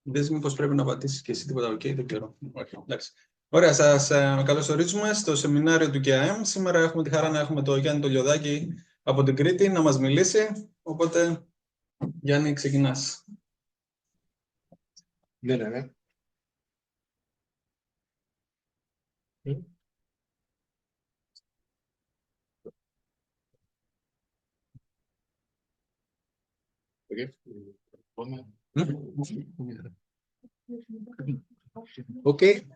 Δεν μήπως πρέπει να πατήσεις και εσύ τίποτα OK, δεν ξέρω. Όχι, εντάξει. Ωραία, σας καλωσορίζουμε στο σεμινάριο του ΚΑΕΜ. Σήμερα έχουμε τη χαρά να έχουμε τον Γιάννη τον Λιοδάκη από την Κρήτη να μας μιλήσει. Οπότε, Γιάννη, ξεκινάς. Ναι. Okay.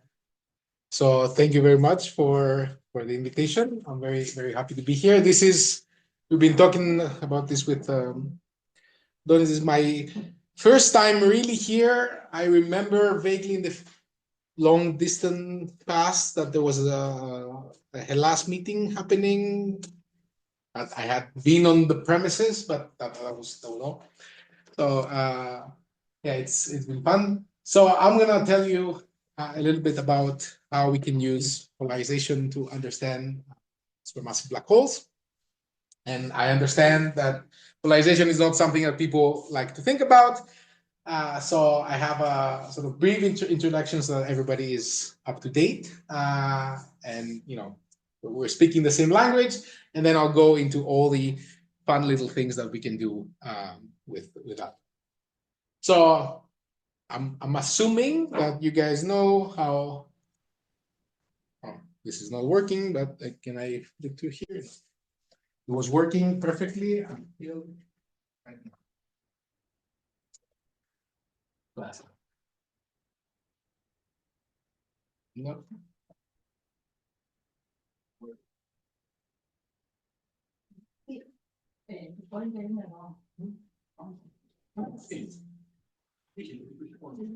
So thank you very much for the invitation. I'm very happy to be here. We've been talking about this with Don. This is my first time really here. I remember vaguely in the long distant past that there was a last meeting happening. I had been on the premises, but that was all. So yeah, it's been fun. So I'm gonna tell you a little bit about how we can use polarization to understand supermassive black holes. And I understand that polarization is not something that people like to think about. So I have a sort of brief introduction so that everybody is up to date. And we're speaking the same language. And then I'll go into all the fun little things that we can do with that. So I'm assuming that you guys know how. Oh, this is not working, but can I look to here? It was working perfectly until right now. No.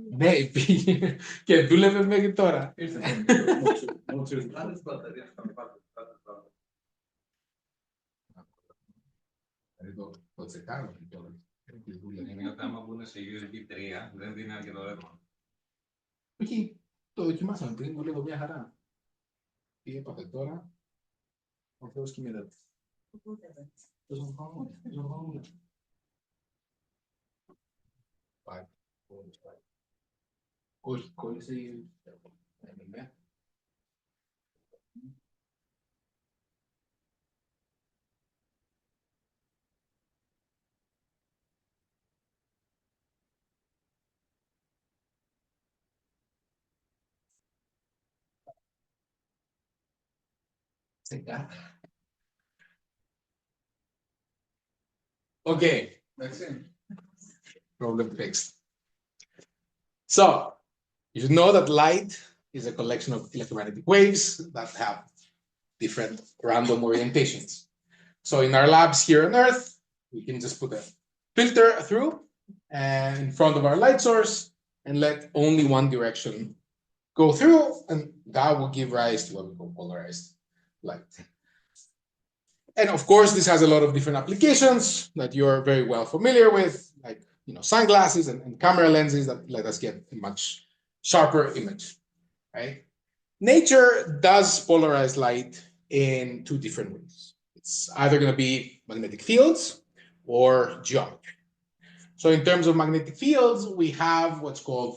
Ναι, πήγε και δούλευε μέχρι τώρα. Το τσεκάρω τώρα. Είναι ότι άμα μπουν σε USB 3 δεν δίνει αρκετό ρεύμα. Όχι, το δοκιμάσαμε πριν, δουλεύω μια χαρά. Τι έπαθε τώρα, ο Θεός κοιμήθηκε. Όχι, κόλλησε η... Okay, that's it. Problem fixed. So, you should know that light is a collection of electromagnetic waves that have different random orientations. So in our labs here on Earth, we can just put a filter through and in front of our light source and let only one direction go through, and that will give rise to what we call polarized light. And of course, this has a lot of different applications that you're very well familiar with, like sunglasses and camera lenses that let us get a much sharper image, right? Nature does polarize light in two different ways. It's either going to be magnetic fields or geometry. So in terms of magnetic fields, we have what's called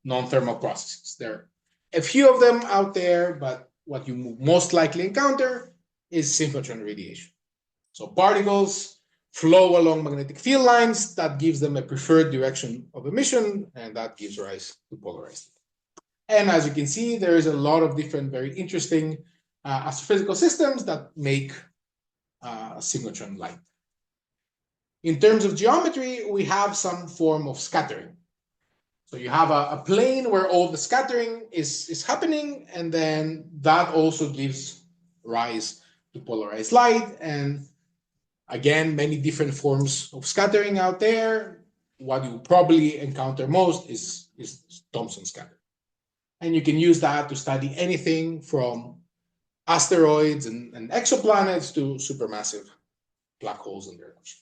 non-thermal processes. There are a few of them out there, but what you most likely encounter is synchrotron radiation. So particles flow along magnetic field lines that gives them a preferred direction of emission, and that gives rise to polarized. And as you can see, there is a lot of different very interesting astrophysical systems that make synchrotron light. In terms of geometry, we have some form of scattering. So you have a plane where all the scattering is happening, and then that also gives rise to polarized light. And again, many different forms of scattering out there. What you probably encounter most is Thomson scattering. And you can use that to study anything from asteroids and exoplanets to supermassive black holes and their accretion.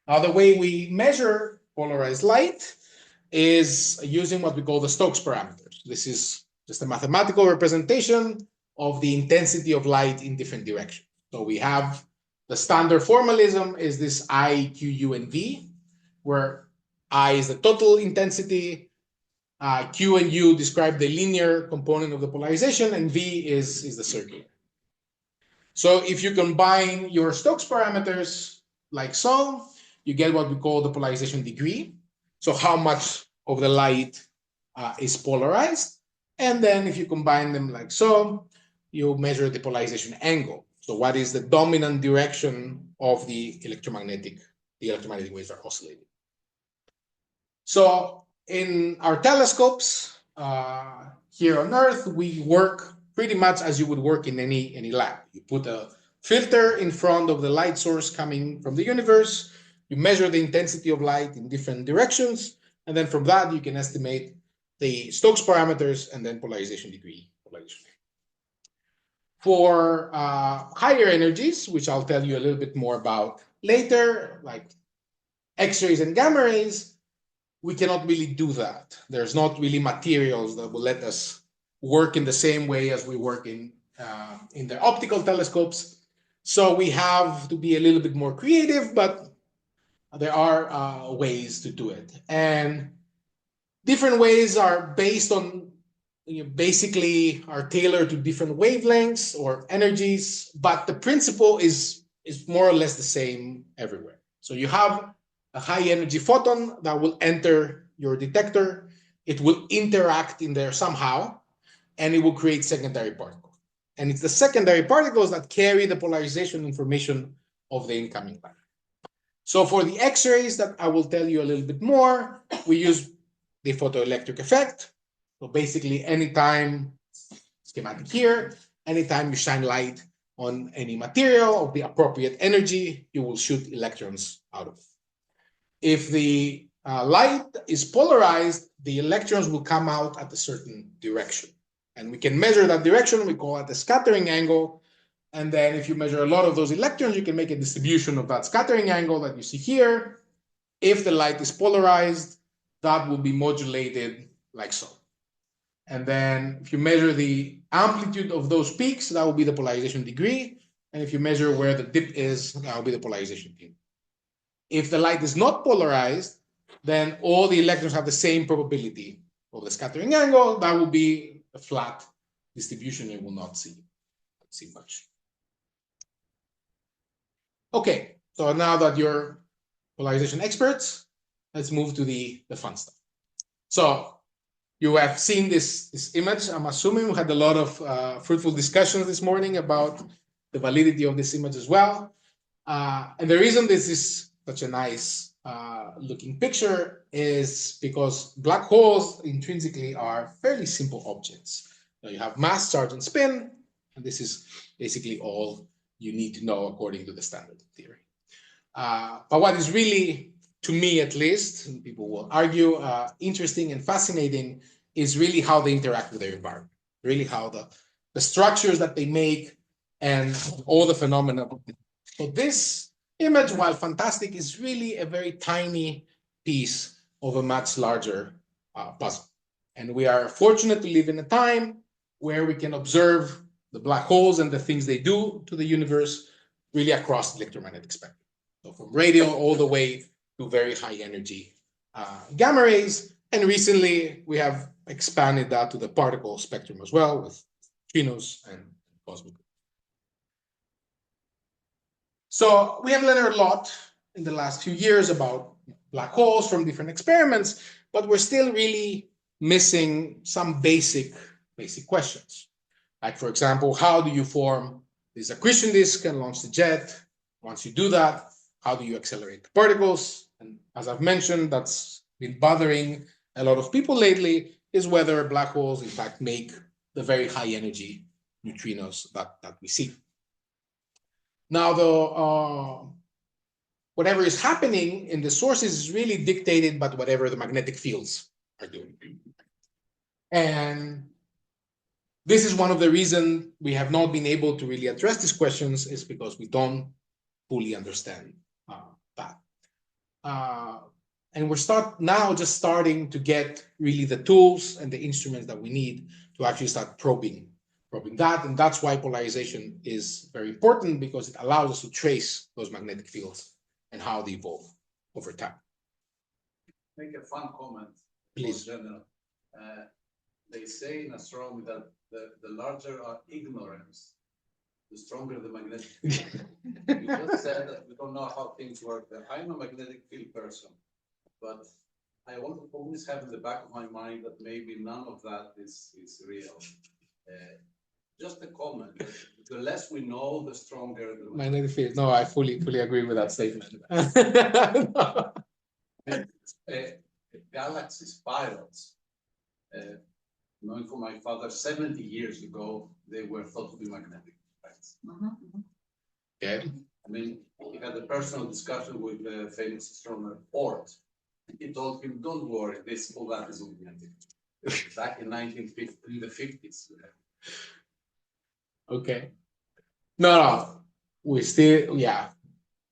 Now, the way we measure polarized light is using what we call the Stokes parameters. This is just a mathematical representation of the intensity of light in different directions. So we have the standard formalism is this I, Q, U, and V, where I is the total intensity, Q and U describe the linear component of the polarization, and V is the circular. So if you combine your Stokes parameters like so, you get what we call the polarization degree. So how much of the light is polarized. And then if you combine them like so, you measure the polarization angle. So what is the dominant direction of the electromagnetic waves are oscillating. So in our telescopes here on Earth, we work pretty much as you would work in any lab. You put a filter in front of the light source coming from the universe, you measure the intensity of light in different directions, and then from that you can estimate the Stokes parameters and then polarization degree. For higher energies, which I'll tell you a little bit more about later, like X-rays and gamma rays, we cannot really do that. There's not really materials that will let us work in the same way as we work in the optical telescopes. So we have to be a little bit more creative, but there are ways to do it. And different ways are based on, basically are tailored to different wavelengths or energies, but the principle is more or less the same everywhere. So you have a high energy photon that will enter your detector. It will interact in there somehow, and it will create secondary particles. And it's the secondary particles that carry the polarization information of the incoming light. So for the X-rays that I will tell you a little bit more, we use the photoelectric effect. So basically anytime, schematic here, anytime you shine light on any material of the appropriate energy, you will shoot electrons out of it. If the light is polarized, the electrons will come out at a certain direction. And we can measure that direction, we call it the scattering angle. And then if you measure a lot of those electrons, you can make a distribution of that scattering angle that you see here. If the light is polarized, that will be modulated like so. And then if you measure the amplitude of those peaks, that will be the polarization degree. And if you measure where the dip is, that will be the polarization degree. If the light is not polarized, then all the electrons have the same probability of the scattering angle. That will be a flat distribution. You will not see much. Okay, so now that you're polarization experts, let's move to the fun stuff. So you have seen this image. I'm assuming we had a lot of fruitful discussions this morning about the validity of this image as well. And the reason this is such a nice looking picture is because black holes intrinsically are fairly simple objects. So you have mass, charge, and spin, and this is basically all you need to know according to the standard theory. But what is really, to me at least, and people will argue, interesting and fascinating is really how they interact with their environment, really how the structures that they make and all the phenomena. So this image, while fantastic, is really a very tiny piece of a much larger puzzle. And we are fortunate to live in a time where we can observe the black holes and the things they do to the universe really across the electromagnetic spectrum. So from radio all the way to very high energy gamma rays. And recently we have expanded that to the particle spectrum as well with neutrinos and cosmic. So we have learned a lot in the last few years about black holes from different experiments, but we're still really missing some basic questions. Like, for example, how do you form this accretion disk and launch the jet? Once you do that, how do you accelerate the particles? And as I've mentioned, that's been bothering a lot of people lately, is whether black holes in fact make the very high energy neutrinos that we see. Now, whatever is happening in the sources is really dictated by whatever the magnetic fields are doing. And this is one of the reasons we have not been able to really address these questions, is because we don't fully understand that. And we're just starting to get really the tools and the instruments that we need to actually start probing that. And that's why polarization is very important, because it allows us to trace those magnetic fields and how they evolve over time. make a fun comment? Please. In general. They say in astronomy that the larger our ignorance, the stronger the magnetic field. You just said that we don't know how things work. I'm a magnetic field person, but I always have in the back of my mind that maybe none of that is real. Just a comment. The less we know, the stronger the Magnetic field. No, I fully agree with that statement. Galaxy spirals. Knowing from my father, 70 years ago, they were thought to be magnetic. Right? Okay. I mean, he had a personal discussion with the famous astronomer Oort. He told him, "Don't worry, this all that is magnetic." Back in 1950, in the 50s. Okay. No. We still, yeah.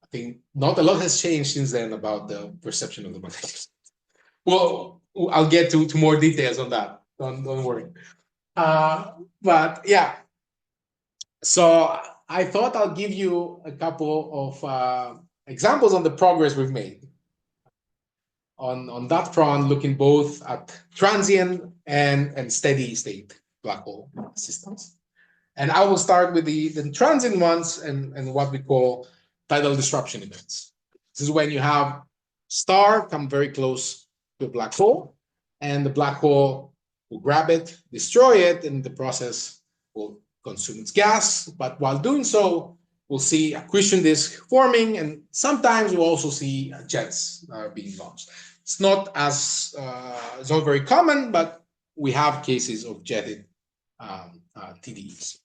I think not a lot has changed since then about the perception of the magnetic field. Well, I'll get to more details on that. Don't worry. But yeah. So I thought I'll give you a couple of examples on the progress we've made on that front, looking both at transient and steady state black hole systems. And I will start with the transient ones and what we call tidal disruption events. This is when you have star come very close to a black hole, and the black hole will grab it, destroy it, and in the process will consume its gas. But while doing so, we'll see accretion disk forming, and sometimes we'll also see jets being launched. It's not very common, but we have cases of jetted TDEs.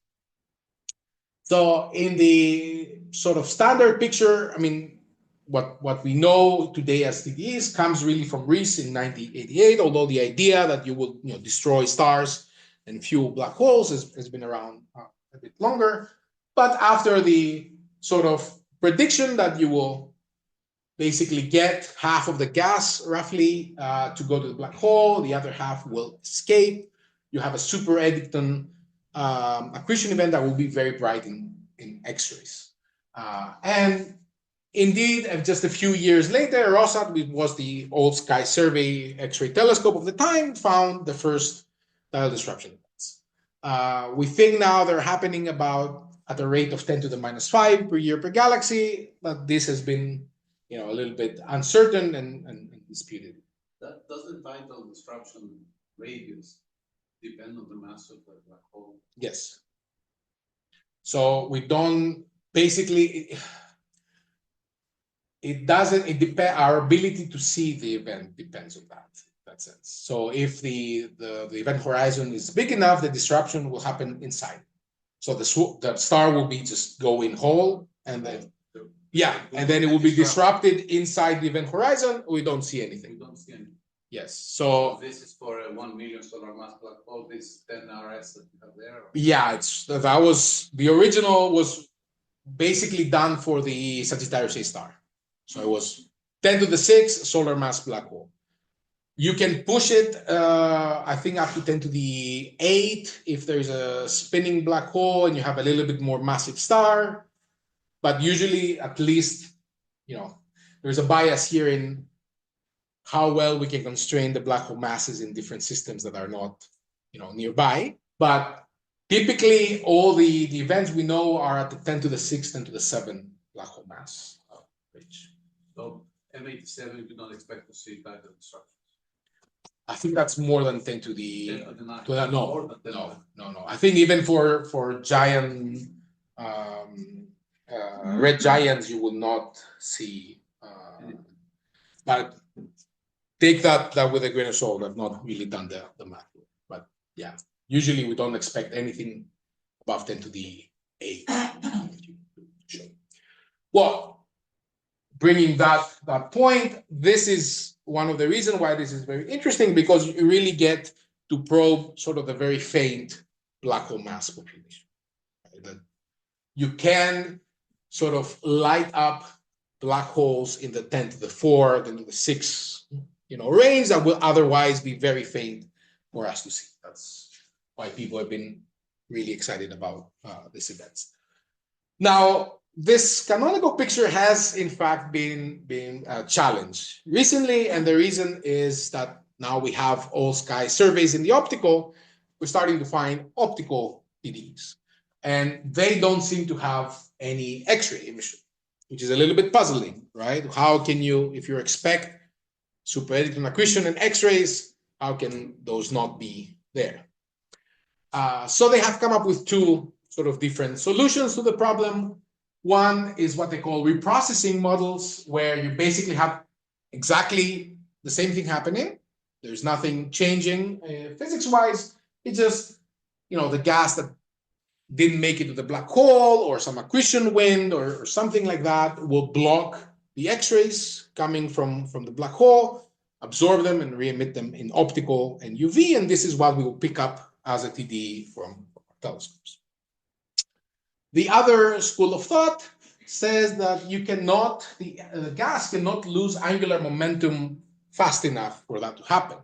So in the sort of standard picture, I mean, what we know today as TDEs comes really from Reese in 1988, although the idea that you will destroy stars and fuel black holes has been around a bit longer. But after the sort of prediction that you will basically get half of the gas roughly to go to the black hole, the other half will escape, you have a super Eddington accretion event that will be very bright in X-rays. And indeed, just a few years later, Rosat, which was the old Sky Survey X-ray telescope of the time, found the first tidal disruption events. We think now they're happening about at a rate of 10 to the -5 per year per galaxy, but this has been a little bit uncertain and disputed. Does the tidal disruption radius depend on the mass of the black hole? Yes. So we don't basically. It doesn't. It depends. Our ability to see the event depends on that sense. So if the event horizon is big enough, the disruption will happen inside. So the star will be just going whole, and then and then it will be disrupted inside the event horizon. We don't see anything. We don't see anything. Yes. So this is for a 1 million solar mass black hole. This 10 RS that you have there. Yeah, that was the original was basically done for the Sagittarius A star. So it was 10 to the 6 solar mass black hole. You can push it, I think, up to 10 to the 8 if there's a spinning black hole and you have a little bit more massive star. But usually, at least, there's a bias here in how well we can constrain the black hole masses in different systems that are not, nearby. But typically, all the events we know are at the 10 to the 6, 10 to the 7 black hole mass range. So M87, you don't expect to see tidal disruptions. I think that's more than 10 to the 10 to the 9. No. I think even for giant red giants, you will not see. But take that with a grain of salt. I've not really done the math, but yeah, usually we don't expect anything above 10 to the 8. Well, bringing that point, this is one of the reasons why this is very interesting, because you really get to probe sort of the very faint black hole mass population. Right? That you can sort of light up black holes in the 10 to the 4, 10 to the 6, range that will otherwise be very faint for us to see. That's why people have been really excited about this event. Now, this canonical picture has in fact been challenged recently, and the reason is that now we have all sky surveys in the optical. We're starting to find optical TDEs, and they don't seem to have any X-ray emission, which is a little bit puzzling, right? How can you, if you expect superelectron accretion and X-rays, how can those not be there? So they have come up with two sort of different solutions to the problem. One is what they call reprocessing models, where you basically have exactly the same thing happening. There's nothing changing physics-wise. It's just, the gas that didn't make it to the black hole, or some accretion wind, or something like that will block the X-rays coming from the black hole, absorb them and re-emit them in optical and UV, and this is what we will pick up as a TDE from telescopes. The other school of thought says that you cannot, the gas cannot lose angular momentum fast enough for that to happen.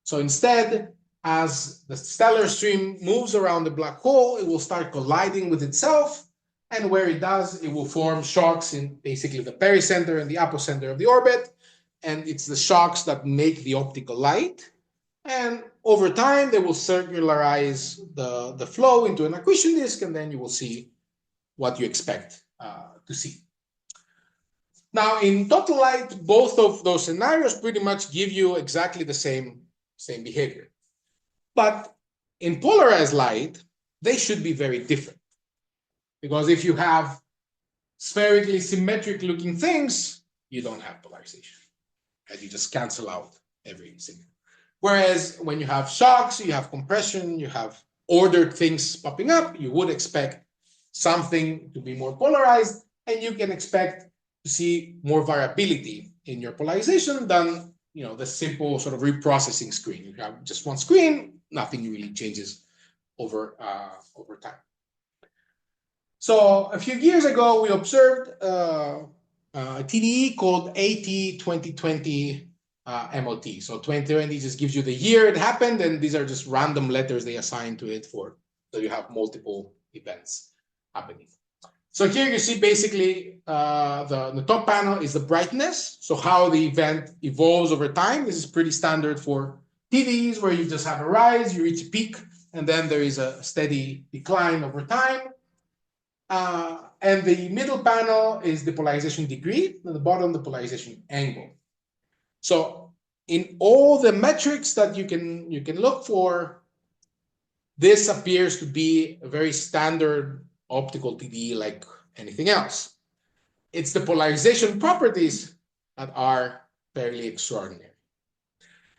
So instead, as the stellar stream moves around the black hole, it will start colliding with itself, and where it does, it will form shocks in basically the pericenter and the apocenter of the orbit, and it's the shocks that make the optical light. And over time, they will circularize the flow into an accretion disk, and then you will see what you expect to see. Now, in total light, both of those scenarios pretty much give you exactly the same behavior. But in polarized light, they should be very different. Because if you have spherically symmetric looking things, you don't have polarization. And you just cancel out every signal. Whereas when you have shocks, you have compression, you have ordered things popping up, you would expect something to be more polarized, and you can expect to see more variability in your polarization than the simple sort of reprocessing screen. You have just one screen, nothing really changes over time. So a few years ago, we observed a TDE called AT2020 MOT. So 2020 just gives you the year it happened, and these are just random letters they assign to it so you have multiple events happening. So here you see basically the top panel is the brightness, so how the event evolves over time. This is pretty standard for TDEs, where you just have a rise, you reach a peak, and then there is a steady decline over time. And the middle panel is the polarization degree, and the bottom the polarization angle. So in all the metrics that you can look for, this appears to be a very standard optical TDE like anything else. It's the polarization properties that are fairly extraordinary.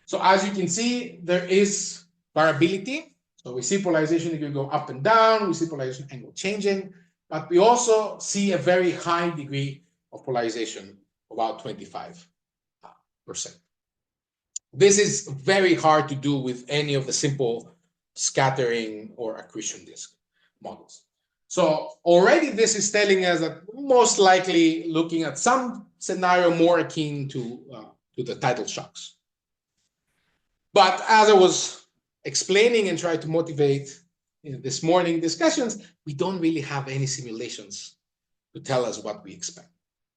So as you can see, there is variability. So we see polarization degree go up and down, we see polarization angle changing, but we also see a very high degree of polarization, about 25%. This is very hard to do with any of the simple scattering or accretion disk models. So already this is telling us that most likely looking at some scenario more akin to the tidal shocks. But as I was explaining and trying to motivate this morning discussions, we don't really have any simulations to tell us what we expect,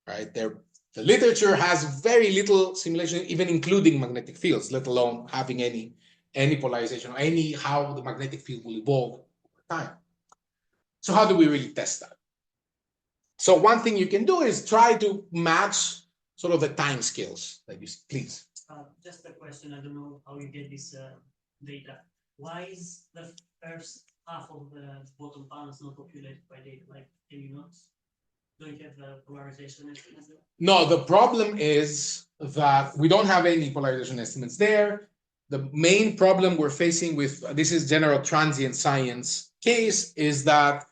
right? The literature has very little simulation, even including magnetic fields, let alone having any polarization or how the magnetic field will evolve over time. So how do we really test that? So one thing you can do is try to match sort of the time scales that you see. Please. Just a question. I don't know how you get this data. Why is the first half of the bottom panels not populated by data? Like, can you not? Don't you have the polarization estimates? No, the problem is that we don't have any polarization estimates there. The main problem we're facing with this is general transient science case is that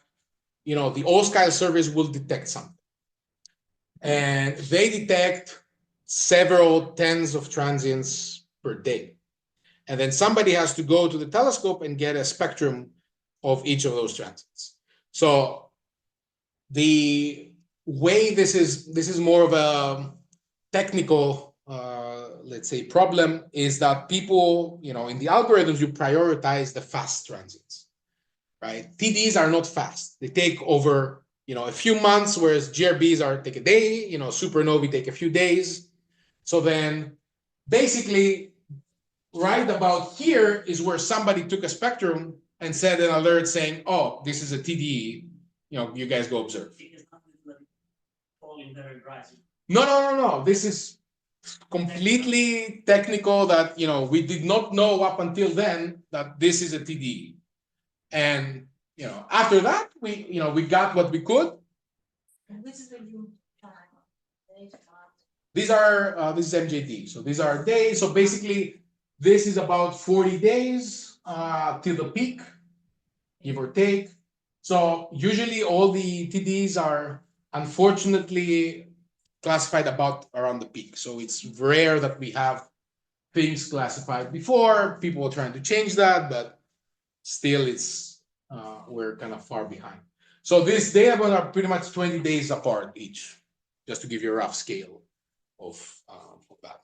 the all-sky surveys will detect something, and they detect several tens of transients per day, and then somebody has to go to the telescope and get a spectrum of each of those transients. So the way this is more of a technical let's say problem is that people in the algorithms you prioritize the fast transients, right? TDs are not fast. They take over a few months, whereas GRBs take a day, supernovae take a few days. So then basically right about here is where somebody took a spectrum and sent an alert saying, oh, this is a TDE, you guys go observe. No. This is completely technical that, we did not know up until then that this is a TDE. And, after that, we got what we could. This is the new time. This is MJD. So these are days. So basically, this is about 40 days till the peak, give or take. So usually all the TDs are unfortunately classified around the peak. So it's rare that we have things classified before. People are trying to change that, but still we're kind of far behind. So these data are pretty much 20 days apart each, just to give you a rough scale of that.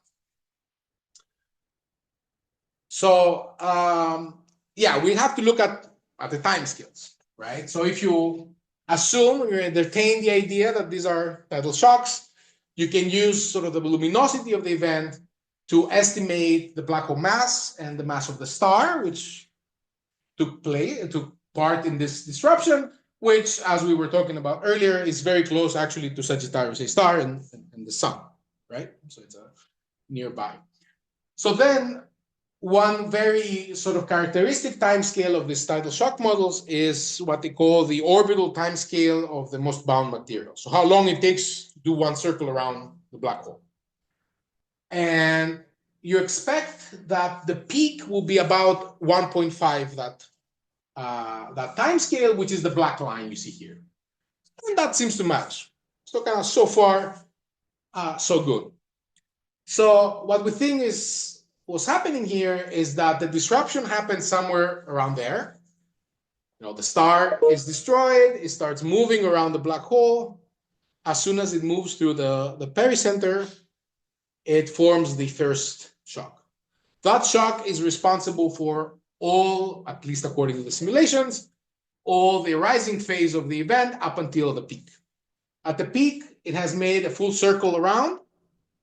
So we have to look at the time scales, right? So if you assume you entertain the idea that these are tidal shocks, you can use sort of the luminosity of the event to estimate the black hole mass and the mass of the star, which took part in this disruption, which, as we were talking about earlier, is very close actually to Sagittarius A star and the sun, right? So it's nearby. So then one very sort of characteristic time scale of these tidal shock models is what they call the orbital time scale of the most bound material. So how long it takes to do one circle around the black hole. And you expect that the peak will be about 1.5 that time scale, which is the black line you see here. And that seems to match. So kind of so far, so good. So what we think what's happening here is that the disruption happens somewhere around there. The star is destroyed, it starts moving around the black hole. As soon as it moves through the pericenter, it forms the first shock. That shock is responsible for all, at least according to the simulations, all the rising phase of the event up until the peak. At the peak, it has made a full circle around,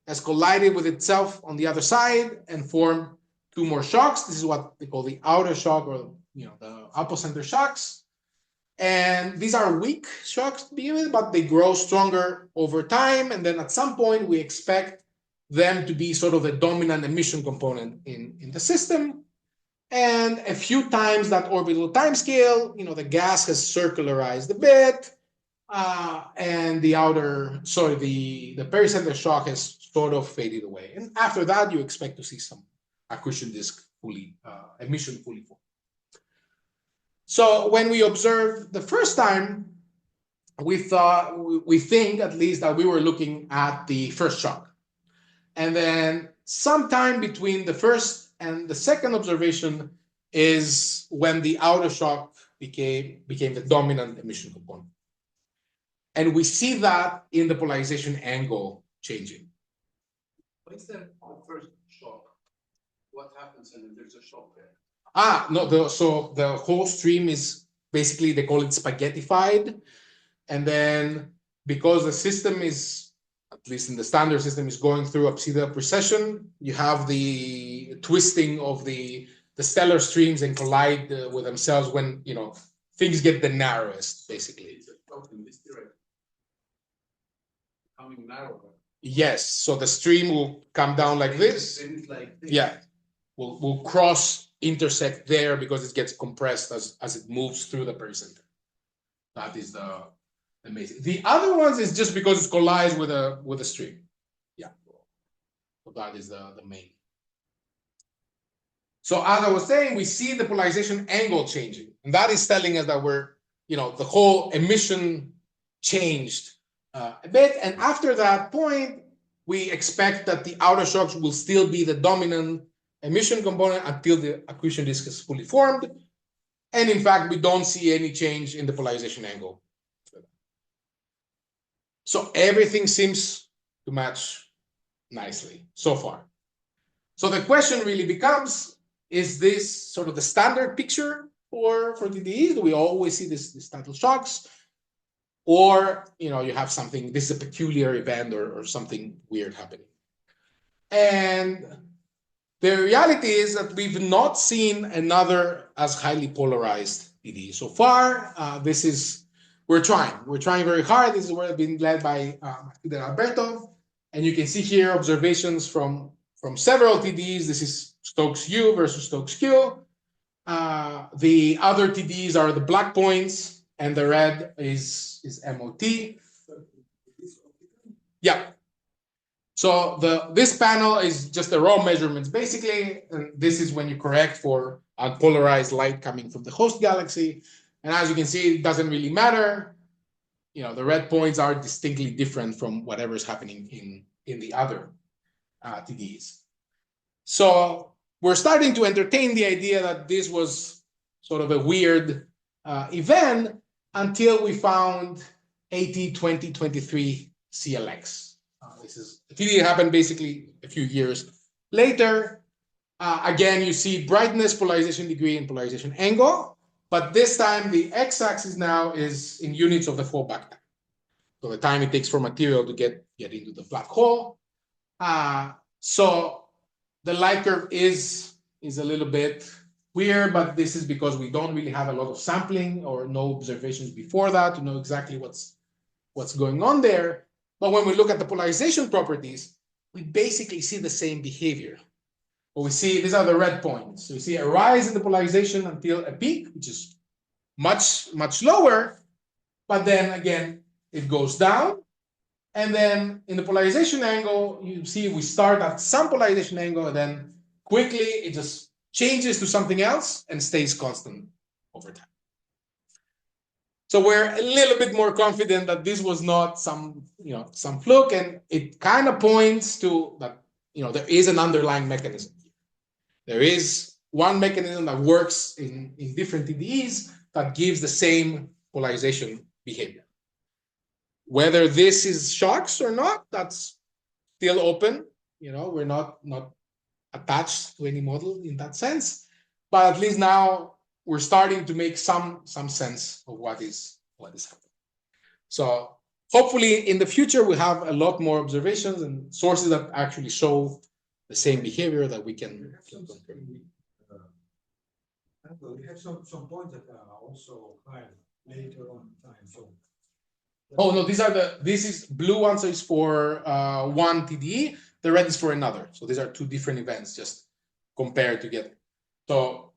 has collided with itself on the other side, and formed two more shocks. This is what they call the outer shock, or the apocenter shocks. And these are weak shocks to begin with, but they grow stronger over time. And then at some point, we expect them to be sort of the dominant emission component in the system. And a few times that orbital time scale, the gas has circularized a bit, and the pericenter shock has sort of faded away. And after that, you expect to see some accretion disk emission fully formed. So when we observed the first time, we think at least that we were looking at the first shock. And then sometime between the first and the second observation is when the outer shock became the dominant emission component. And we see that in the polarization angle changing. What's the first shock? What happens when there's a shock there? So the whole stream is basically, they call it spaghettified. And then because the system is, at least in the standard system, is going through apsidial precession, you have the twisting of the stellar streams and collide with themselves when, things get the narrowest, basically. It's a shock in this direction. Becoming narrower. Yes, so the stream will come down like this. Yeah, will intersect there because it gets compressed as it moves through the pericenter. That is the amazing. The other ones is just because it collides with a stream. Yeah, so that is the main. So as I was saying, we see the polarization angle changing, and that is telling us that we're, the whole emission changed a bit. And after that point, we expect that the outer shocks will still be the dominant emission component until the accretion disk is fully formed. And in fact, we don't see any change in the polarization angle. So everything seems to match nicely so far. So the question really becomes, is this sort of the standard picture for TDEs? Do we always see these tidal shocks? or you have something, this is a peculiar event or something weird happening. And the reality is that we've not seen another as highly polarized TD so far. We're trying very hard. This is where it's been led by Alberto, and you can see here observations from several TDs. This is Stokes U versus Stokes Q. The other TDs are the black points, and the red is MOT. Yeah. So this panel is just the raw measurements, basically, and this is when you correct for unpolarized light coming from the host galaxy. And as you can see, it doesn't really matter. The red points are distinctly different from whatever is happening in the other TDs. So we're starting to entertain the idea that this was sort of a weird event until we found AT2023 CLX. This is a TD that happened basically a few years later. Again, you see brightness, polarization degree, and polarization angle. But this time, the x-axis now is in units of the fallback time. So the time it takes for material to get into the black hole. So the light curve is a little bit weird, but this is because we don't really have a lot of sampling or no observations before that to know exactly what's going on there. But when we look at the polarization properties, we basically see the same behavior. What we see, these are the red points. So we see a rise in the polarization until a peak, which is much, much lower. But then again, it goes down. And then in the polarization angle, you see we start at some polarization angle, and then quickly it just changes to something else and stays constant over time. So we're a little bit more confident that this was not some fluke, and it kind of points to that, there is an underlying mechanism. There is one mechanism that works in different TDEs that gives the same polarization behavior. Whether this is shocks or not, that's still open. We're not attached to any model in that sense, but at least now we're starting to make some sense of what is happening. So hopefully in the future we have a lot more observations and sources that actually show the same behavior that we can. We have some points that are also higher later on in time. So. Oh no, this is blue one, so it's for one TDE. The red is for another. So these are two different events just compared together. So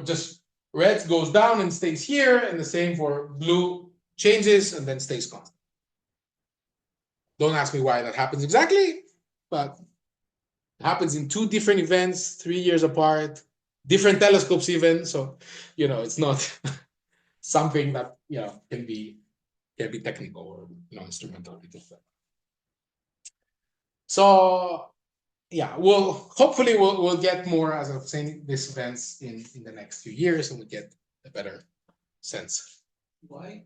just red goes down and stays here, and the same for blue changes and then stays constant. Don't ask me why that happens exactly, but it happens in two different events, 3 years apart, different telescopes even. So it's not something that can be technical or instrumental. So yeah, hopefully we'll get more, as I was saying, these events in the next few years, and we get a better sense. Why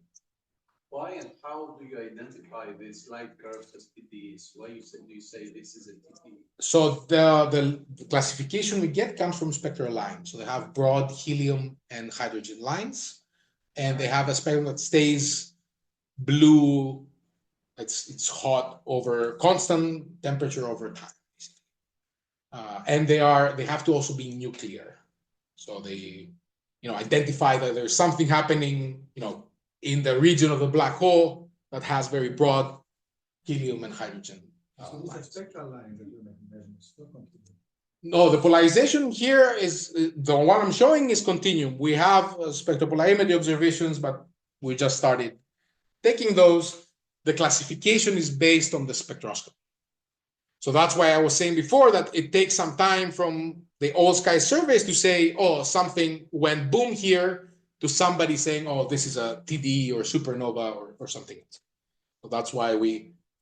and how do you identify these light curves as TDEs? Why do you say this is a TDE? So the classification we get comes from spectral lines. So they have broad helium and hydrogen lines, and they have a spectrum that stays blue. It's hot over constant temperature over time, and they have to also be nuclear. So they identify that there's something happening in the region of the black hole that has very broad helium and hydrogen. So these are spectral lines that you're making measurements. No, the polarization here is the one I'm showing is continuum. We have spectropolarimetry observations, but we just started taking those. The classification is based on the spectroscopy. So that's why I was saying before that it takes some time from the all sky surveys to say, oh, something went boom here, to somebody saying, oh, this is a TD or supernova or something else. So that's why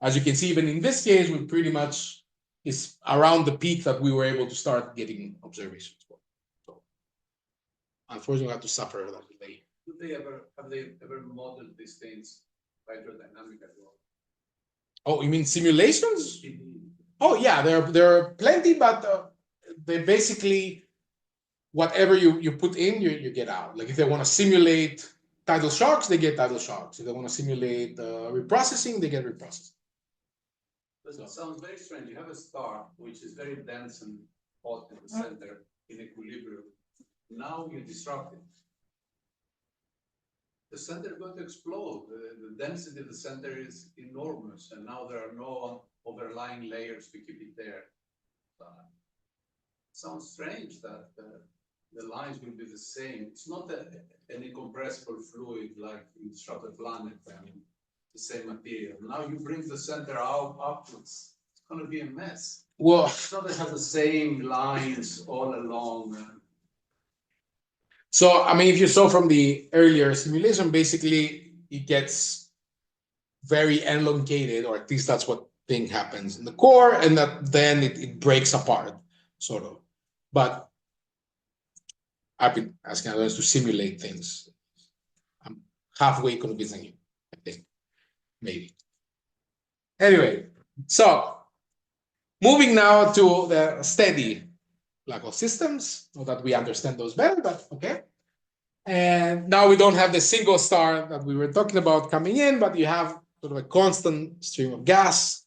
as you can see, even in this case, we pretty much is around the peak that we were able to start getting observations for. So unfortunately, we have to suffer that delay. Have they ever modeled these things hydrodynamic as well? Oh, you mean simulations? Oh yeah, there are plenty, but they basically whatever you put in, you get out. Like if they want to simulate tidal shocks, they get tidal shocks. If they want to simulate reprocessing, they get reprocessing. It sounds very strange. You have a star which is very dense and hot in the center in equilibrium. Now you disrupt it. The center is going to explode. The density of the center is enormous, and now there are no overlying layers to keep it there. It sounds strange that the lines will be the same. It's not an incompressible fluid like in disrupted planet. I mean, the same material. Now you bring the center out upwards. It's going to be a mess. Well, it's not that it has the same lines all along. So, I mean, if you saw from the earlier simulation, basically it gets very elongated, or at least that's what thing happens in the core, and that then it breaks apart, sort of. But I've been asking others to simulate things. I'm halfway convincing you, I think, maybe. Anyway, so moving now to the steady black hole systems, so that we understand those better, but okay. And now we don't have the single star that we were talking about coming in, but you have sort of a constant stream of gas.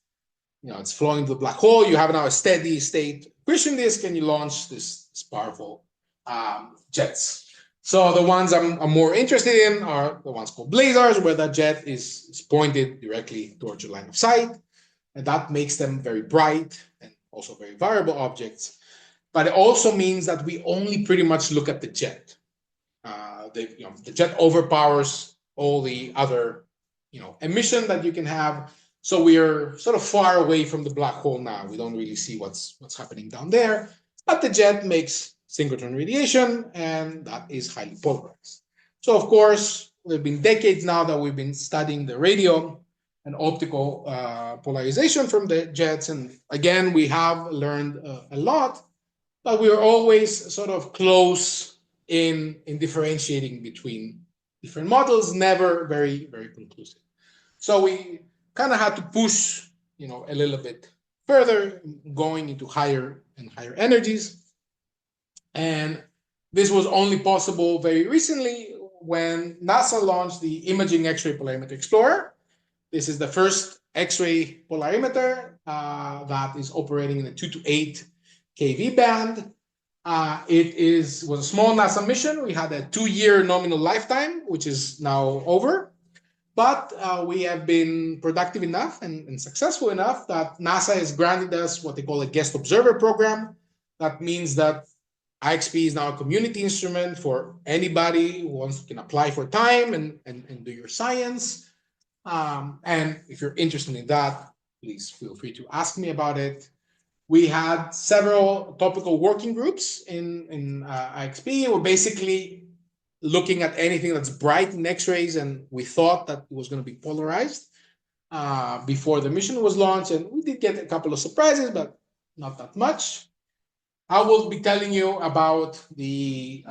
You know, it's flowing into the black hole. You have now a steady state accretion disk, and you launch this powerful jets. So the ones I'm more interested in are the ones called blazars, where that jet is pointed directly towards your line of sight. And that makes them very bright and also very variable objects. But it also means that we only pretty much look at the jet. The jet overpowers all the other, emission that you can have. So we are sort of far away from the black hole now. We don't really see what's happening down there. But the jet makes synchrotron radiation, and that is highly polarized. So of course, there have been decades now that we've been studying the radio and optical polarization from the jets. And again, we have learned a lot, but we are always sort of close in differentiating between different models, never very, very conclusive. So we kind of had to push, a little bit further, going into higher and higher energies. And this was only possible very recently when NASA launched the Imaging X-ray Polarimeter Explorer. This is the first X-ray polarimeter that is operating in the 2 to 8 kV band. It was a small NASA mission. We had a 2-year nominal lifetime, which is now over. But we have been productive enough and successful enough that NASA has granted us what they call a guest observer program. That means that IXP is now a community instrument for anybody who can apply for time and do your science. And if you're interested in that, please feel free to ask me about it. We had several topical working groups in IXP. We're basically looking at anything that's bright in X-rays, and we thought that it was going to be polarized before the mission was launched. And we did get a couple of surprises, but not that much. I will be telling you about the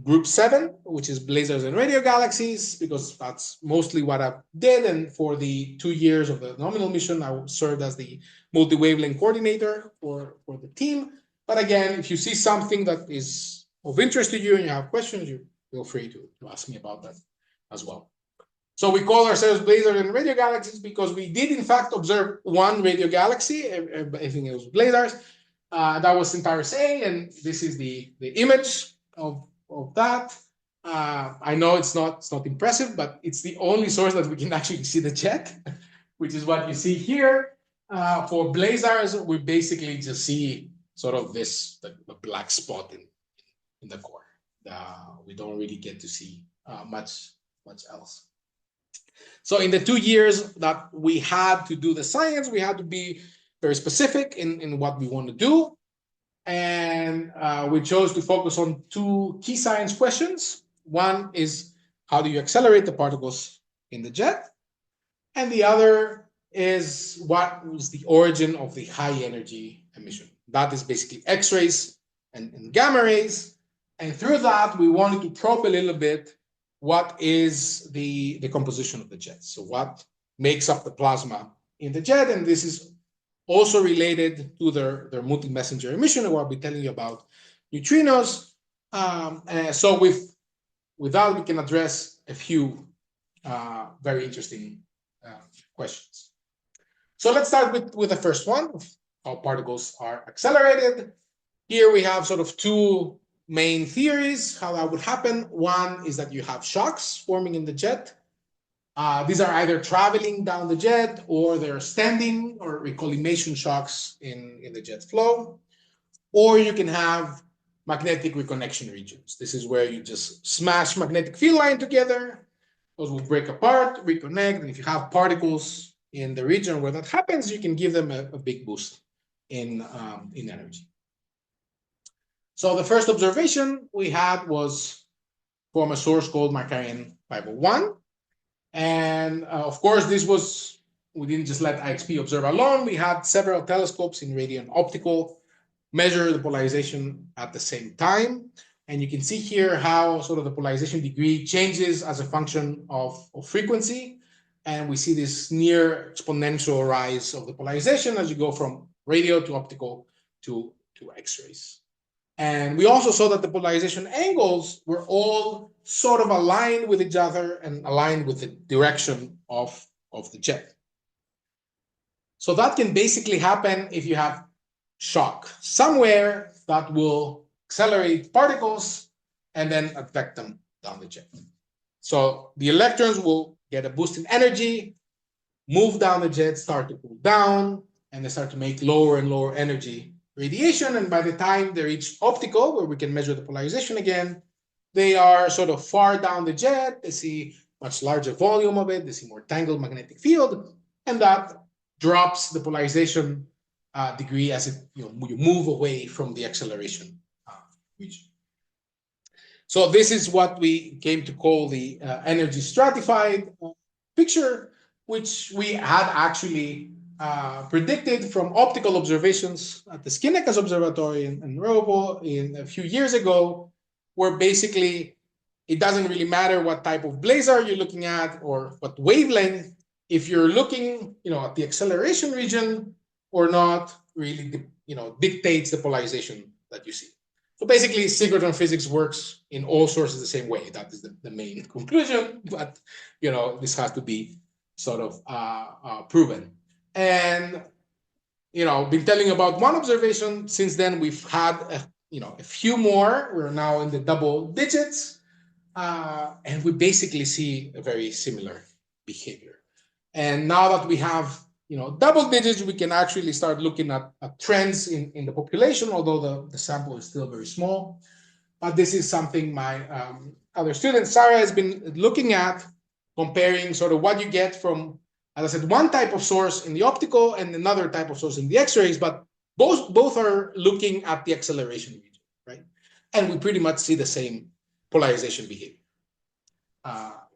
group 7, which is blazars and radio galaxies, because that's mostly what I did. And for the 2 years of the nominal mission, I served as the multi-wavelength coordinator for the team. But again, if you see something that is of interest to you and you have questions, you feel free to ask me about that as well. So we call ourselves blazars and radio galaxies because we did in fact observe one radio galaxy. Everything else was blazars. That was Centaurus A, and this is the image of that. I know it's not impressive, but it's the only source that we can actually see the jet, which is what you see here. For blazars, we basically just see sort of the black spot in the core. We don't really get to see much else. So in the 2 years that we had to do the science, we had to be very specific in what we want to do. And we chose to focus on 2 key science questions. One is, how do you accelerate the particles in the jet? And the other is, what is the origin of the high energy emission? That is basically X-rays and gamma rays. And through that, we wanted to probe a little bit what is the composition of the jet. So what makes up the plasma in the jet? And this is also related to their multimessenger emission, where I'll be telling you about neutrinos. So with that, we can address a few very interesting questions. So let's start with the first one, how particles are accelerated. Here we have sort of two main theories how that would happen. One is that you have shocks forming in the jet. These are either traveling down the jet or they're standing, or we call emission shocks in the jet flow. Or you can have magnetic reconnection regions. This is where you just smash magnetic field line together. Those will break apart, reconnect, and if you have particles in the region where that happens, you can give them a big boost in energy. So the first observation we had was from a source called Markarian 501. And of course, we didn't just let IXP observe alone. We had several telescopes in radio and optical measure the polarization at the same time. And you can see here how sort of the polarization degree changes as a function of frequency. And we see this near exponential rise of the polarization as you go from radio to optical to X-rays. And we also saw that the polarization angles were all sort of aligned with each other and aligned with the direction of the jet. So that can basically happen if you have shock somewhere that will accelerate particles and then affect them down the jet. So the electrons will get a boost in energy, move down the jet, start to cool down, and they start to make lower and lower energy radiation. And by the time they reach optical, where we can measure the polarization again, they are sort of far down the jet. They see much larger volume of it. They see more tangled magnetic field, and that drops the polarization degree as you move away from the acceleration region. So this is what we came to call the energy stratified picture, which we had actually predicted from optical observations at the Skinekas Observatory in Robo a few years ago, where basically it doesn't really matter what type of blazar you're looking at or what wavelength. If you're looking, at the acceleration region or not, really, dictates the polarization that you see. So basically, synchrotron physics works in all sources the same way. That is the main conclusion. But this has to be sort of proven. And been telling you about one observation. Since then, we've had a few more. We're now in the double digits, and we basically see a very similar behavior. And now that we have double digits, we can actually start looking at trends in the population, although the sample is still very small. But this is something my other student, Sarah, has been looking at, comparing sort of what you get from, as I said, one type of source in the optical and another type of source in the X-rays, but both are looking at the acceleration region, right? And we pretty much see the same polarization behavior,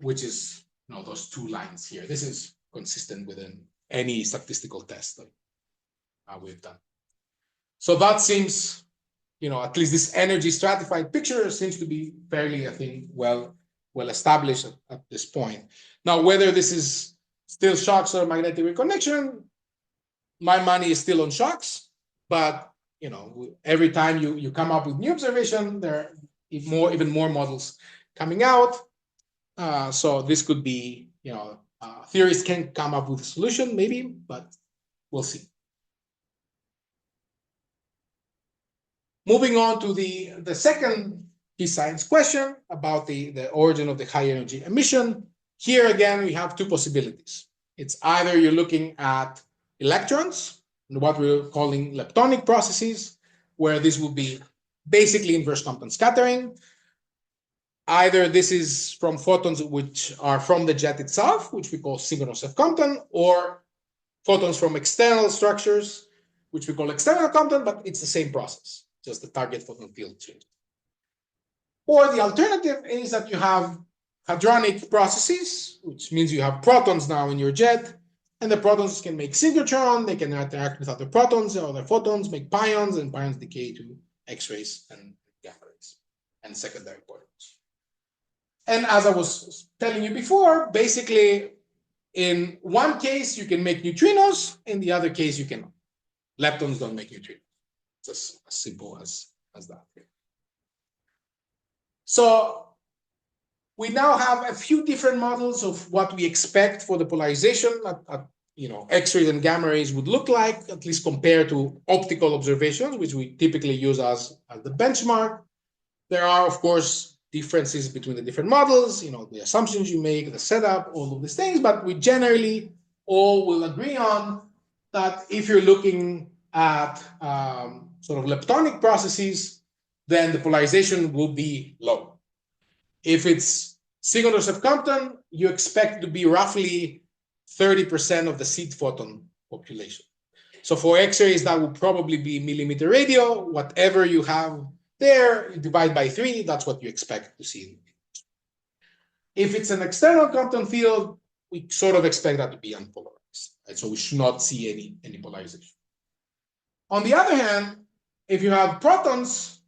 which is those two lines here. This is consistent with any statistical test that we've done. So that seems, at least this energy stratified picture seems to be fairly, I think, well established at this point. Now, whether this is still shocks or magnetic reconnection, my money is still on shocks, but every time you come up with new observation, there are even more models coming out. So this could be, theorists can come up with a solution, maybe, but we'll see. Moving on to the second key science question about the origin of the high energy emission. Here again, we have two possibilities. It's either you're looking at electrons, what we're calling leptonic processes, where this will be basically inverse Compton scattering. Either this is from photons which are from the jet itself, which we call synchronous F-Compton, or photons from external structures, which we call external Compton, but it's the same process, just the target photon field changes. Or the alternative is that you have hadronic processes, which means you have protons now in your jet, and the protons can make synchrotron, they can interact with other protons or other photons, make pions, and pions decay to X-rays and gamma rays and secondary particles. And as I was telling you before, basically, in one case, you can make neutrinos. In the other case, you cannot. Leptons don't make neutrinos. It's as simple as that. So we now have a few different models of what we expect for the polarization at X-rays and gamma rays would look like, at least compared to optical observations, which we typically use as the benchmark. There are, of course, differences between the different models, the assumptions you make, the setup, all of these things, but we generally all will agree on that if you're looking at sort of leptonic processes, then the polarization will be low. If it's Siegel-Joseph Compton, you expect to be roughly 30% of the seed photon population. So for X-rays, that will probably be millimeter radio. Whatever you have there, you divide by 3, that's what you expect to see. If it's an external Compton field, we sort of expect that to be unpolarized, right? So we should not see any polarization. On the other hand, if you have protons,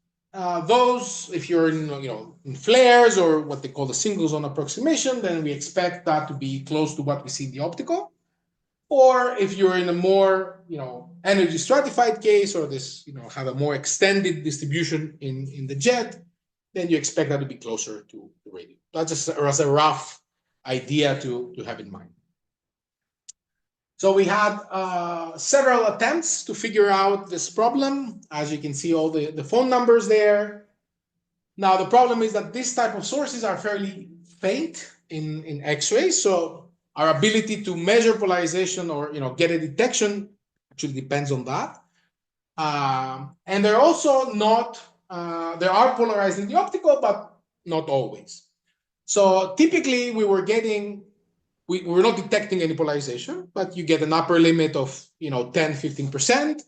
those, if you're in flares or what they call the single zone approximation, then we expect that to be close to what we see in the optical. Or if you're in a more energy stratified case, or this have a more extended distribution in the jet, then you expect that to be closer to the radio. That's just as a rough idea to have in mind. So we had several attempts to figure out this problem. As you can see, all the phone numbers there. Now, the problem is that this type of sources are fairly faint in X-rays. So our ability to measure polarization or get a detection actually depends on that. And they're also not, they are polarized in the optical, but not always. So typically we were getting, we're not detecting any polarization, but you get an upper limit of 10–15%.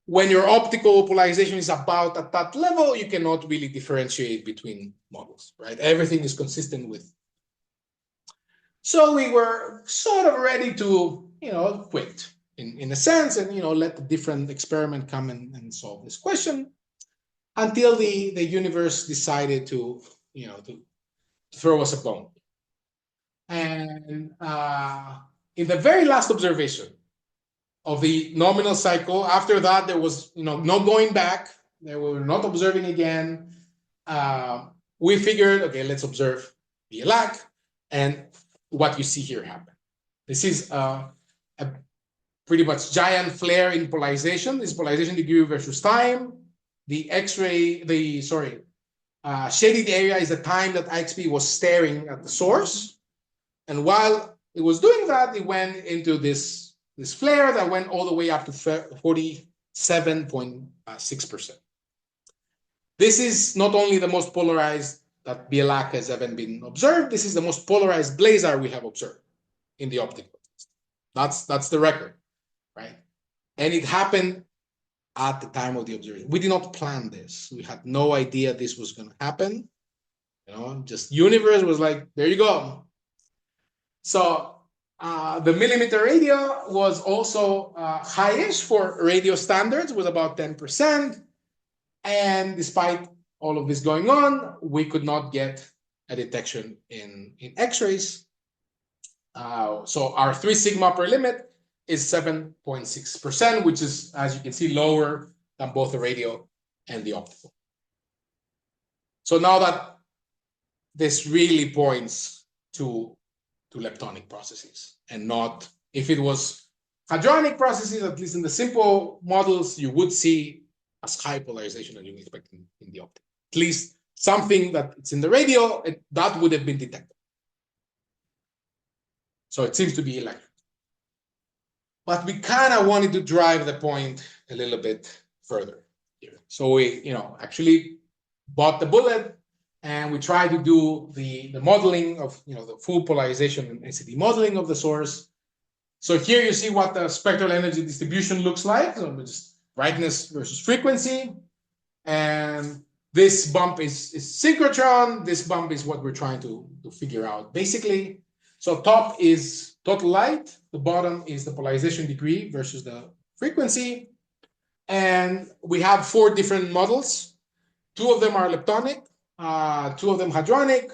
When your optical polarization is about at that level, you cannot really differentiate between models, right? Everything is consistent with. So we were sort of ready to quit in a sense and let the different experiment come and solve this question, until the universe decided to throw us a bone. And in the very last observation of the nominal cycle, after that there was no going back. We were not observing again. We figured, okay, let's observe the ELAC, and what you see here happen. This is a pretty much giant flare in polarization. This polarization degree versus time. The X-ray, shaded area is the time that IXP was staring at the source. And while it was doing that, it went into this flare that went all the way up to 47.6%. This is not only the most polarized that BLAC has ever been observed, this is the most polarized blazar we have observed in the optical. That's the record, right? And it happened at the time of the observation. We did not plan this. We had no idea this was going to happen. Just universe was like, there you go. So the millimeter radio was also highish for radio standards, with about 10%. And despite all of this going on, we could not get a detection in X-rays. So our 3 sigma upper limit is 7.6%, which is, as you can see, lower than both the radio and the optical. So now that this really points to leptonic processes, and not, if it was hadronic processes, at least in the simple models, you would see as high polarization as you expect in the optic. At least something that it's in the radio, that would have been detected. So it seems to be electric. But we kind of wanted to drive the point a little bit further here. So we, actually bought the bullet, and we tried to do the modeling of, the full polarization and NCD modeling of the source. So here you see what the spectral energy distribution looks like. So just brightness versus frequency. And this bump is synchrotron. This bump is what we're trying to figure out, basically. So top is total light. The bottom is the polarization degree versus the frequency. And we have 4 different models. 2 of them are leptonic. 2 of them hadronic.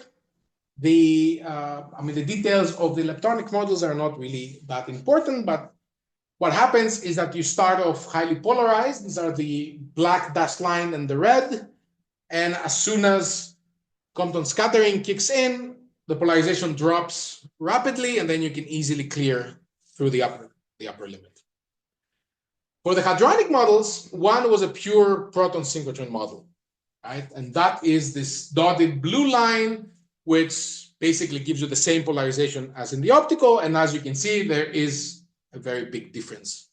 The details of the leptonic models are not really that important, but what happens is that you start off highly polarized. These are the black dashed line and the red. And as soon as Compton scattering kicks in, the polarization drops rapidly, and then you can easily clear through the upper limit. For the hadronic models, one was a pure proton synchrotron model, right? And that is this dotted blue line, which basically gives you the same polarization as in the optical. And as you can see, there is a very big difference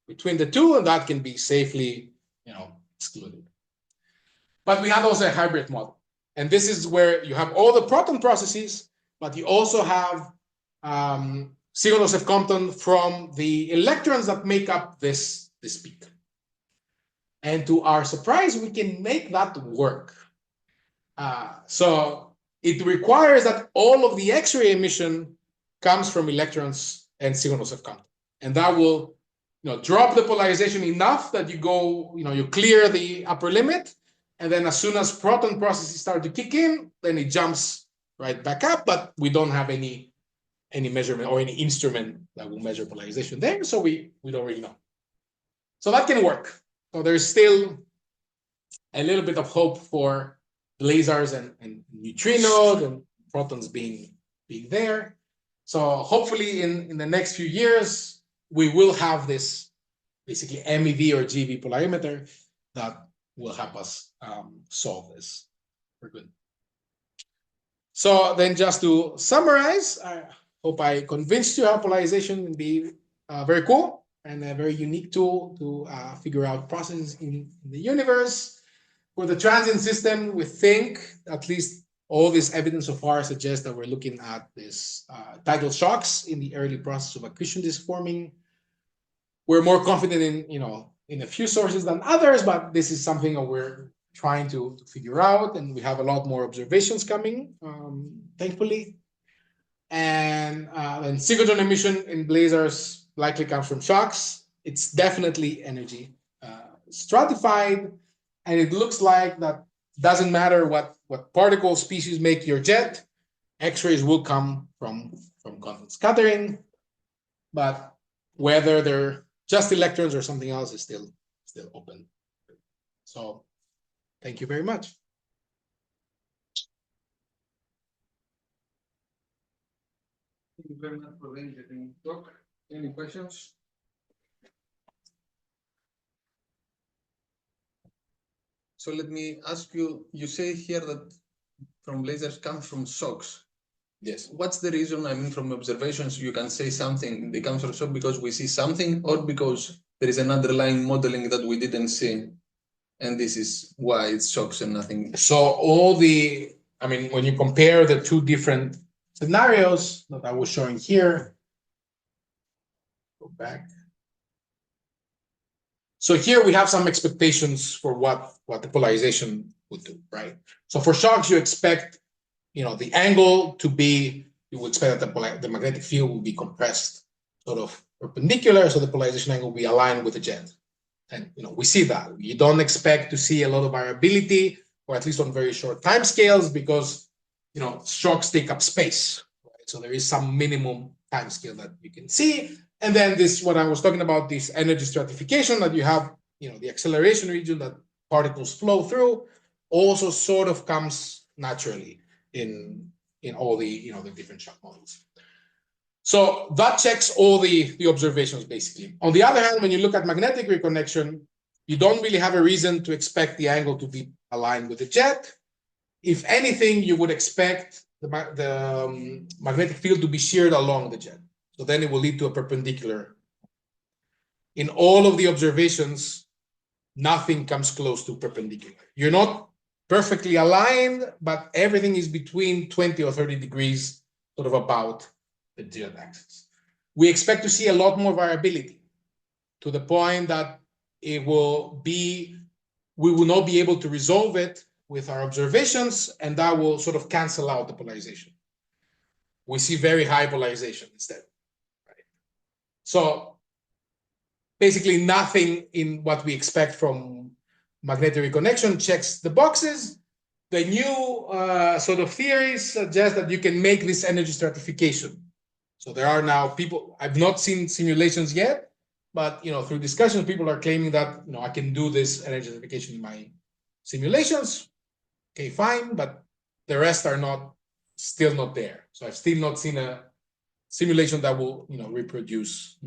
between the two, and that can be safely, excluded. But we had also a hybrid model. And this is where you have all the proton processes, but you also have signals of Compton from the electrons that make up this peak. And to our surprise, we can make that work. So it requires that all of the X-ray emission comes from electrons and signals of Compton. And that will drop the polarization enough that you go, you clear the upper limit. And then as soon as proton processes start to kick in, then it jumps right back up. But we don't have any measurement or any instrument that will measure polarization there. So we don't really know. So that can work. So there's still a little bit of hope for blazars and neutrinos and protons being there. So hopefully in the next few years, we will have this basically MEV or GV polarimeter that will help us solve this. We're good. So then just to summarize, I hope I convinced you how polarization can be very cool and a very unique tool to figure out processes in the universe. For the transient system, we think at least all this evidence so far suggests that we're looking at this tidal shocks in the early process of accretion disk forming. We're more confident in a few sources than others, but this is something that we're trying to figure out, and we have a lot more observations coming, thankfully. And synchrotron emission in blazars likely comes from shocks. It's definitely energy stratified, and it looks like that doesn't matter what particle species make your jet, X-rays will come from Compton scattering, but whether they're just electrons or something else is still open. So thank you very much. Thank you very much for the interesting talk. Any questions? So let me ask you, you say here that from lasers comes from shocks. Yes. What's the reason? I mean, from observations, you can say something, they come from shock because we see something or because there is an underlying modeling that we didn't see. And this is why it's shocks and nothing. So when you compare the two different scenarios that I was showing here, go back. So here we have some expectations for what the polarization would do, right? So for shocks, you expect, the angle to be, you would expect that the magnetic field will be compressed sort of perpendicular, so the polarization angle will be aligned with the jet. And we see that. You don't expect to see a lot of variability, or at least on very short time scales, because shocks take up space, right? So there is some minimum time scale that you can see. And then this, what I was talking about, this energy stratification that you have, the acceleration region that particles flow through, also sort of comes naturally in all the the different shock models. So that checks all the observations basically. On the other hand, when you look at magnetic reconnection, you don't really have a reason to expect the angle to be aligned with the jet. If anything, you would expect the magnetic field to be sheared along the jet. So then it will lead to a perpendicular. In all of the observations, nothing comes close to perpendicular. You're not perfectly aligned, but everything is between 20 or 30 degrees sort of about the jet axis. We expect to see a lot more variability to the point that we will not be able to resolve it with our observations, and that will sort of cancel out the polarization. We see very high polarization instead. Right? So basically nothing in what we expect from magnetic reconnection checks the boxes. The new sort of theories suggest that you can make this energy stratification. So there are now people, I've not seen simulations yet, but through discussions, people are claiming that I can do this energy stratification in my simulations. Okay, fine, but the rest are still not there. So I've still not seen a simulation that will, reproduce.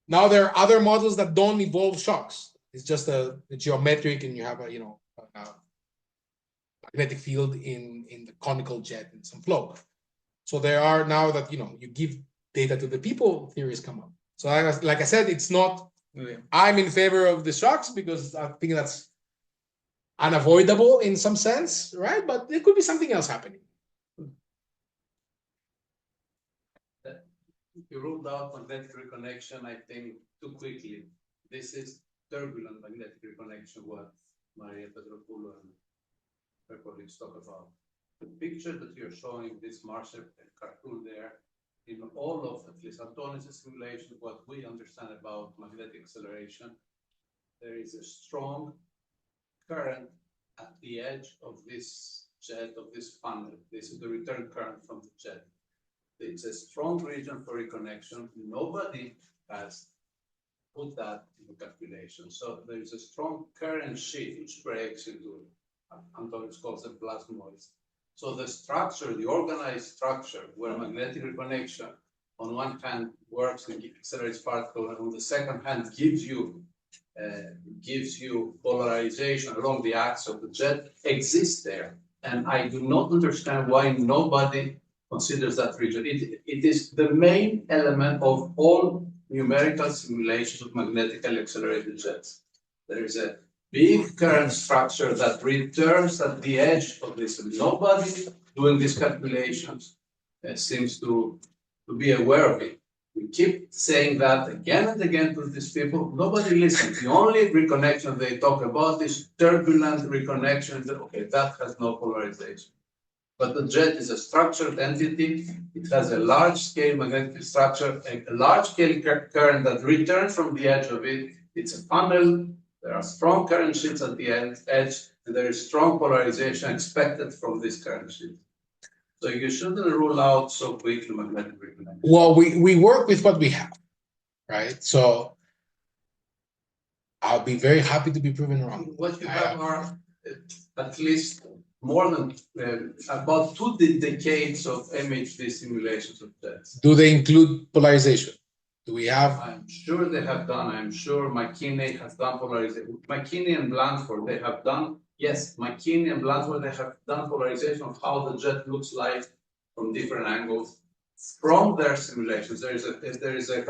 Now there are other models that don't involve shocks. It's just a geometric, and you have a magnetic field in the conical jet and some flow. So there are now that you give data to the people, theories come up. So like I said, it's not. I'm in favor of the shocks because I think that's unavoidable in some sense, right? But there could be something else happening. You ruled out magnetic reconnection, I think, too quickly. This is turbulent magnetic reconnection, what Maria Petropoulou and her colleagues talk about. The picture that you're showing, this Marshall cartoon there, in all of, at least Antonis' simulation, what we understand about magnetic acceleration, there is a strong current at the edge of this jet, of this funnel. This is the return current from the jet. It's a strong region for reconnection. Nobody has put that in the calculation. So there is a strong current shift which breaks into, Antonis calls it plasmoids. So the structure, the organized structure, where magnetic reconnection on one hand works and accelerates particles, and on the second hand gives you polarization along the axis of the jet, exists there. And I do not understand why nobody considers that region. It is the main element of all numerical simulations of magnetically accelerated jets. There is a big current structure that returns at the edge of this. And nobody doing these calculations seems to be aware of it. We keep saying that again and again to these people. Nobody listens. The only reconnection they talk about is turbulent reconnection. Okay, that has no polarization. But the jet is a structured entity. It has a large-scale magnetic structure, a large-scale current that returns from the edge of it. It's a funnel. There are strong current shifts at the edge, and there is strong polarization expected from this current shift. So you shouldn't rule out so quickly magnetic reconnection. Well, we work with what we have, right? So I'll be very happy to be proven wrong. What you have are at least more than about 2 decades of MHD simulations of jets. Do they include polarization? Do we have? I'm sure they have done. I'm sure McKinney has done polarization. McKinney and Blandford, they have done. Yes, McKinney and Blandford, they have done polarization of how the jet looks like from different angles from their simulations. There is a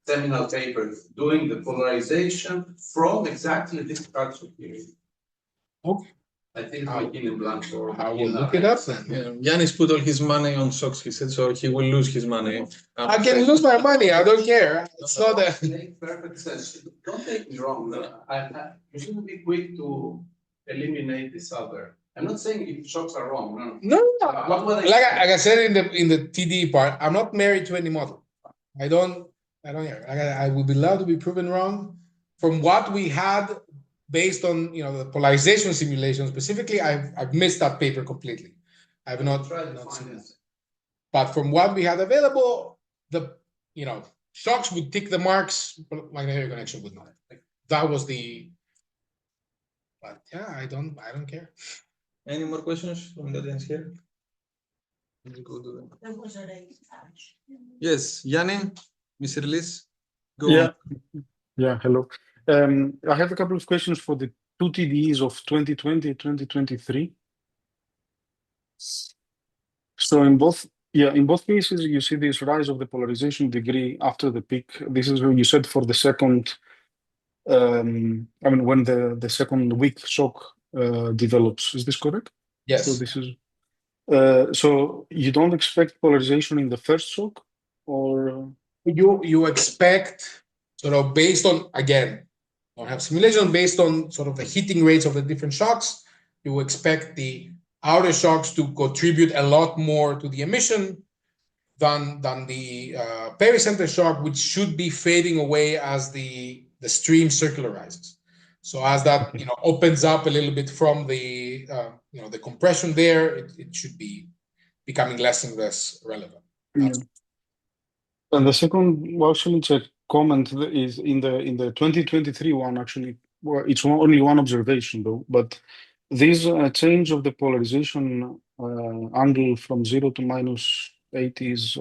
seminal paper doing the polarization from exactly this structure period. Okay. I think McKinney and Blandford. I will look it up then. Yannis put all his money on shocks, he said, so he will lose his money. I can lose my money. I don't care. It's not a. Makes perfect sense. Don't take me wrong. You shouldn't be quick to eliminate this other. I'm not saying if shocks are wrong. No. Like I said in the TD part, I'm not married to any model. I don't care. I would be allowed to be proven wrong. From what we had, based on the polarization simulation specifically, I've missed that paper completely. I've not seen it. But from what we had available, the shocks would tick the marks, but magnetic reconnection would not. That was the. But yeah, I don't care. Any more questions from the audience here? There was a raised hand. Yes, Yanni, Mr. Liz, go Yeah. on. Yeah, hello. I have a couple of questions for the 2 TDEs of 2020, 2023. So in both cases, you see this rise of the polarization degree after the peak. This is what you said for the second, when the second weak shock develops. Is this correct? Yes. So this is. So you don't expect polarization in the first shock, or You expect sort of based on, again, don't have simulation based on sort of the heating rates of the different shocks. You expect the outer shocks to contribute a lot more to the emission than the pericenter shock, which should be fading away as the stream circularizes. So as that opens up a little bit from the the compression there, it should be becoming less and less relevant. yeah. And the second, well, actually, it's a comment is in the 2023 one. Actually, well, it's only one observation though, but this change of the polarization angle from 0 to -80 is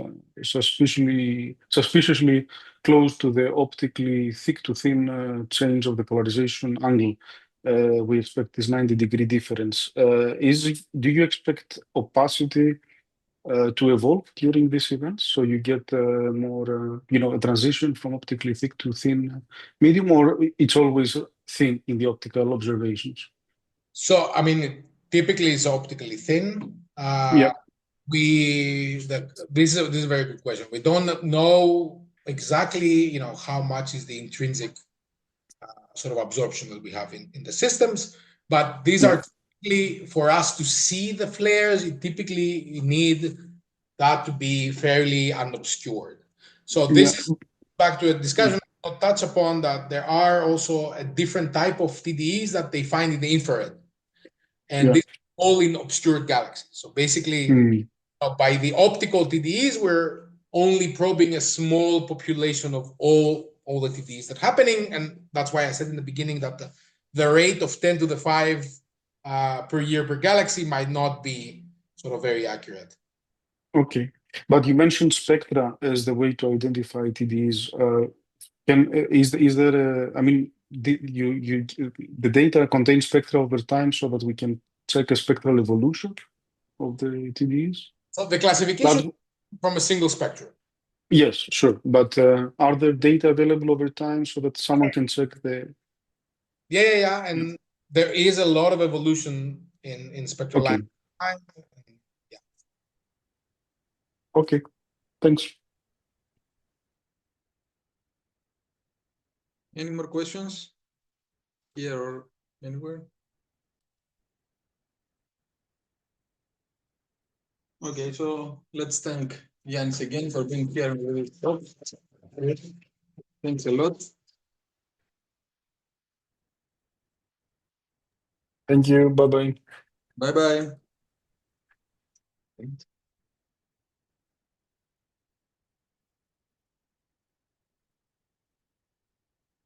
suspiciously close to the optically thick to thin change of the polarization angle. We expect this 90-degree difference. Do you expect opacity to evolve during this event, so you get more, a transition from optically thick to thin medium, or it's always thin in the optical observations? So, I mean, typically it's optically thin. Yeah. This is a very good question. We don't know exactly, how much is the intrinsic sort of absorption that we have in the systems, but these are typically, for us to see the flares, you typically need that to be fairly unobscured. So this is back to a discussion I'll touch upon, that there are also a different type of TDEs that they find in the infrared. And this is all in obscured galaxies. So basically, by the optical TDEs, we're only probing a small population of all the TDEs that are happening. And that's why I said in the beginning that the rate of 10 to the 5 per year per galaxy might not be sort of very accurate. Okay. But you mentioned spectra as the way to identify TDEs. Is there the data contains spectra over time so that we can check a spectral evolution of the TDEs? So the classification from a single spectrum. Yes, sure. But are there data available over time so that someone can check the... Yeah. And there is a lot of evolution in spectral line. Yeah. Okay, thanks. Any more questions here or anywhere? Okay, so let's thank Ioannis again for being here with this talk. Thanks a lot. Thank you. Bye-bye. Bye-bye.